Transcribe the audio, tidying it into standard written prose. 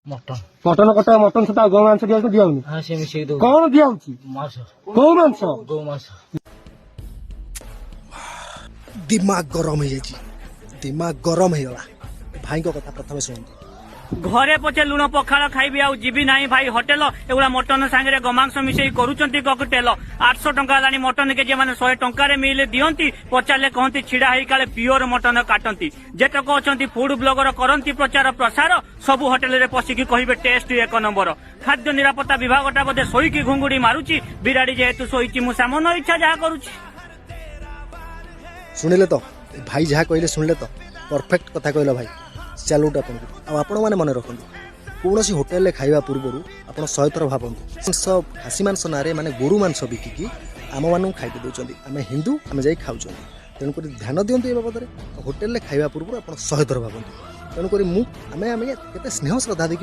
mutton mutton कटा mutton सहित गौ मांस दिया हाँ से मिसेई दो कौन दिया मांस गौ मांस गौ मांस दिमाग गरम हो जाइए दिमाग गरम हो भाई को कथा प्रथम शुणु घरे पछे लुण पखाड़ खाइबी आउ जीवी नाही भाई होटेल एगुड़ा मटन सांगे गमांस मिसेई करूचंती ककटेल 800 टंका लानी मटन के जे माने 100 टंका रे मिले दियंती पचारे कहंती छिड़ा हेई काले प्योर मटन काटंती जेतक अछंती फूड ब्लॉगर करंती प्रचार प्रसार सबु होटेल रे पसिकी कहिबे टेस्ट एक नंबर खाद्य निरापत्ता विभागटा बोधे सोईकी घुंगुड़ी मारुची बिराड़ी जेहेतु सोईची मु सामन इच्छा जहा करूची शुणिले तो भाई जहाँ कहले शुणिले तो परफेक्ट कथा कहल भाई चलुट आपण मैंने मन रखु कौन होटेल खाइबा पूर्व आप 100 थर भावतु खासी मांस ना माने गोरु मांस बिकिकी आम मान खाई दौरान आम हिंदू आम जा खाऊ तेणुक ध्यान दिंतु ए बाबद होटेल खाइबा पूर्व आप 100 थर भावतु तेणुक आम स्नेह श्रद्धा देखिए